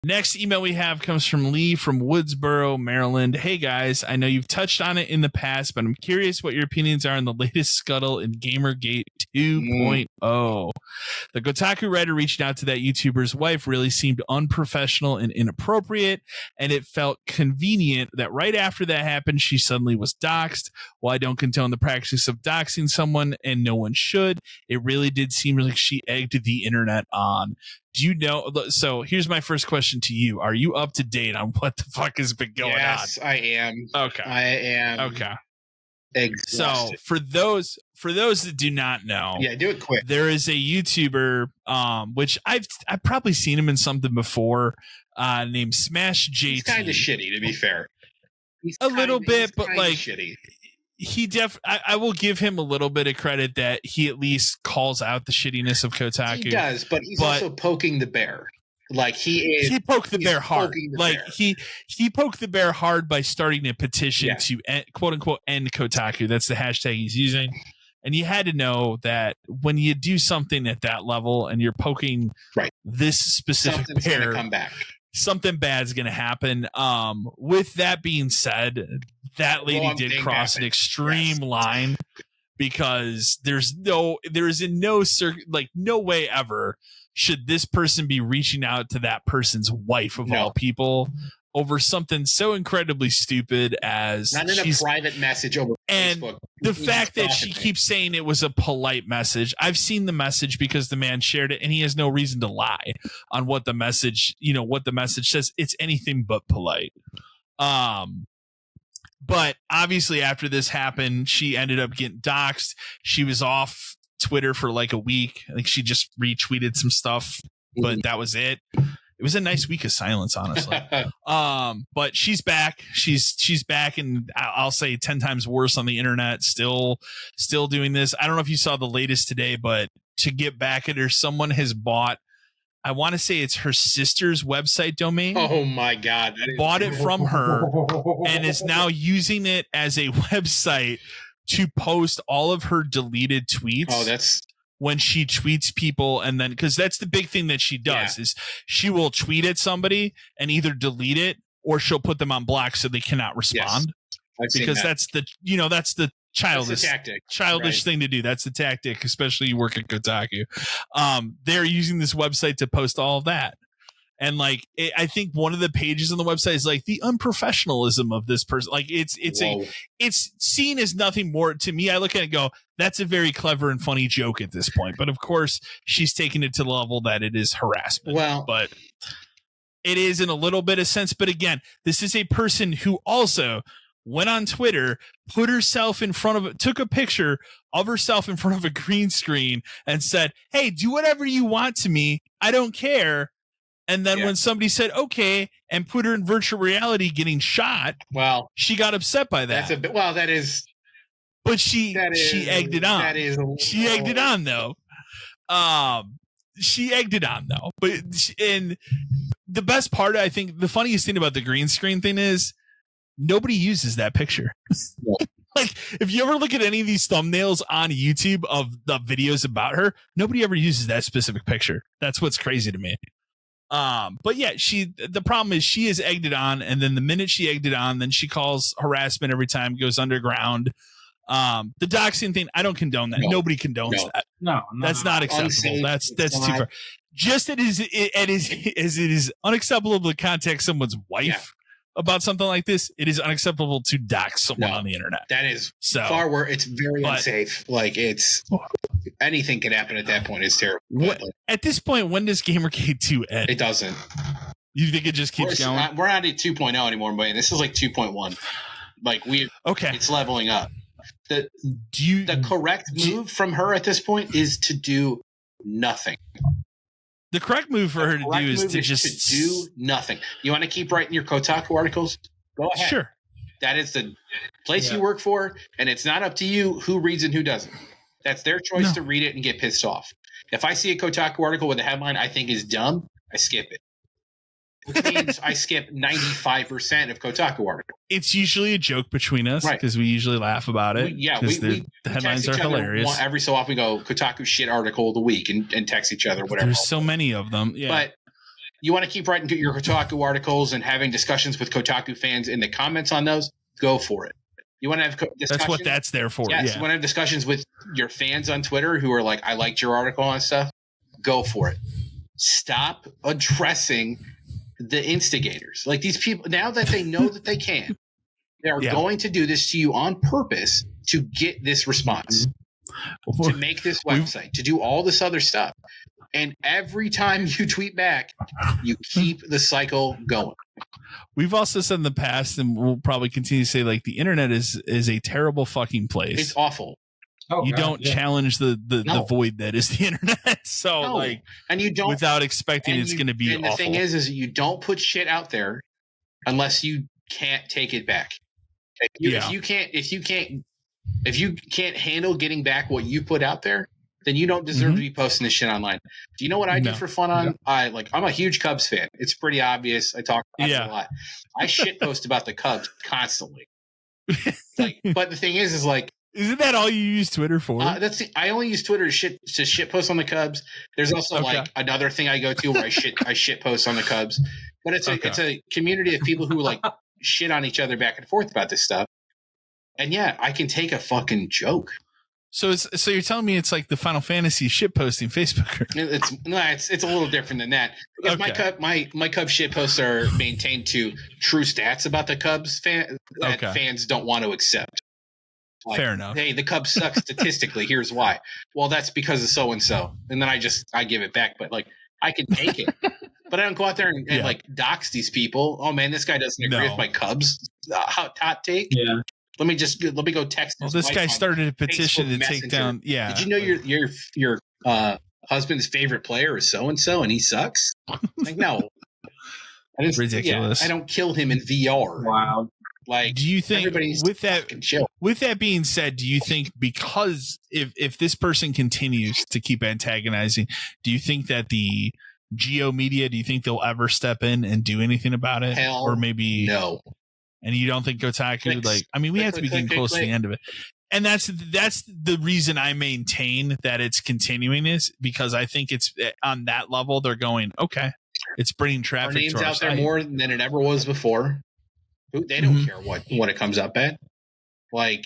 Next email we have comes from Lee from Woodsboro, Maryland. Hey guys, I know you've touched on it in the past, but I'm curious what your opinions are on the latest scuttle in Gamergate 2.0. The Kotaku writer reached out to that YouTuber's wife really seemed unprofessional and inappropriate, and it felt convenient that right after that happened, she suddenly was doxxed. While I don't condone the practice of doxing someone, and no one should, it really did seem like she egged the internet on. Do you know? So here's my first question to you. Are you up to date on what the fuck has been going on? Yes, I am. Okay. I am. Okay. Exhausted. So for those that do not know, yeah, do it quick. There is a YouTuber, which I've probably seen him in something before, named Smash JT. He's kind of shitty, to be fair. He's a little bit, but like shitty. I will give him a little bit of credit that he at least calls out the shittiness of Kotaku. He does, but he's also poking the bear. Like he poked the bear hard. Like he poked the bear hard by starting a petition to quote unquote end Kotaku. That's the hashtag he's using. And you had to know that when you do something at that level and you're poking this specific something's bear, gonna come back. Something bad's going to happen. With that being said, that lady did cross an extreme line because there is no way ever should this person be reaching out to that person's wife of all people over something so incredibly stupid as not in a private message over Facebook. The fact that she keeps saying it was a polite message. I've seen the message because the man shared it and he has no reason to lie on what the message, what the message says. It's anything but polite. But obviously after this happened, she ended up getting doxxed. She was off Twitter for like a week. I think she just retweeted some stuff, but that was it. It was a nice week of silence, honestly. But she's back. She's back, and I'll say 10 times worse on the internet. Still doing this. I don't know if you saw the latest today, but to get back at her, someone has bought. I want to say it's her sister's website domain. Oh my God! Bought it from her and is now using it as a website to post all of her deleted tweets. Oh, that's. When she tweets people, and then because that's the big thing that she does is she will tweet at somebody and either delete it or she'll put them on block so they cannot respond. Yes, because that's the childish thing to do. That's the tactic, especially you work at Kotaku. They're using this website to post all of that. And like, I think one of the pages on the website is like the unprofessionalism of this person. Like it's seen as nothing more to me. I look at it and go, that's a very clever and funny joke at this point. But of course she's taking it to the level that it is harassment. Well, but it is in a little bit of sense. But again, this is a person who also went on Twitter, put herself in front of took a picture of herself in front of a green screen and said, "Hey, do whatever you want to me. I don't care." And then when somebody said, okay, and put her in virtual reality getting shot, she got upset by that. That is. But she egged it on. She egged it on, though. But and the best part, I think, the funniest thing about the green screen thing is nobody uses that picture. Like, if you ever look at any of these thumbnails on YouTube of the videos about her, nobody ever uses that specific picture. That's what's crazy to me. But yeah, the problem is she has egged it on, and then the minute she egged it on, then she calls harassment every time, goes underground. The doxing thing, I don't condone that. Nobody condones that. No, that's not acceptable. That's too far. Just as it is unacceptable to contact someone's wife about something like this, it is unacceptable to dox someone on the internet. That is far worse. It's very unsafe. Like anything can happen at that point. It's terrible. At this point, when does Gamergate 2 end? It doesn't. You think it just keeps going? We're not at 2.0 anymore, but this is like 2.1. Like it's leveling up. The correct move from her at this point is to do nothing. The correct move for her to do is to just do nothing. You want to keep writing your Kotaku articles? Go ahead. Sure. That is the place you work for, and it's not up to you who reads and who doesn't. That's their choice to read it and get pissed off. If I see a Kotaku article with a headline I think is dumb, I skip it. Which means I skip 95% of Kotaku articles. It's usually a joke between us because we usually laugh about it. The headlines are hilarious. Every so often we go Kotaku shit article of the week and text each other, whatever. There's so many of them. Yeah. But You want to keep writing your Kotaku articles and having discussions with Kotaku fans in the comments on those? Go for it. You want to have discussions? That's what that's there for. Yes. Yeah. You want to have discussions with your fans on Twitter who are like, I liked your article and stuff? Go for it. Stop addressing the instigators. Like these people, now that they know that they can, they are going to do this to you on purpose to get this response, to make this website, to do all this other stuff. And every time you tweet back, you keep the cycle going. We've also said in the past, and we'll probably continue to say, like, the internet is a terrible fucking place. It's awful. You don't challenge the void that is the internet. So like, and you don't, without expecting it's going to be and the thing is you don't put shit out there unless you can't take it back. If you can't handle getting back what you put out there, then you don't deserve to be posting this shit online. Do you know what I do for fun on? I'm a huge Cubs fan. It's pretty obvious. I talk about it a lot. I shit post about the Cubs constantly. But the thing is like, isn't that all you use Twitter for? I only use Twitter to shit post on the Cubs. There's also like another thing I go to where I shit post on the Cubs. But it's a community of people who like shit on each other back and forth about this stuff. And yeah, I can take a fucking joke. So you're telling me it's like the Final Fantasy shitposting Facebook? It's a little different than that. Because my Cubs shitposts are maintained to true stats about the Cubs that fans don't want to accept. Like, fair enough. Hey, the Cubs suck statistically. Here's why. Well, that's because of so and so, and then I give it back. But like, I can take it, but I don't go out there and like dox these people. Oh man, this guy doesn't agree with my Cubs hot take. Yeah. Let me go text. Well, this guy started a petition to take down. Yeah. Did you know your husband's favorite player is so and so, and he sucks? Like no. Ridiculous. I don't kill him in VR. Wow. Like, do you think with that being said, do you think because if this person continues to keep antagonizing, do you think that the Geo Media, do you think they'll ever step in and do anything about it? Or maybe no. And you don't think Kotaku, we have to be getting close to the end of it. And that's the reason I maintain that it's continuing is because I think it's on that level. They're going, okay, it's bringing traffic. Our name's out there more than it ever was before. They don't care what it comes up at. Like,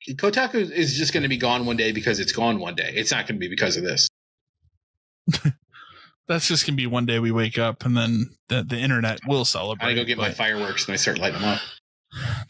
Kotaku is just going to be gone one day because it's gone one day. It's not going to be because of this. That's just going to be one day we wake up and then the internet will celebrate. I go get my fireworks and I start lighting them up.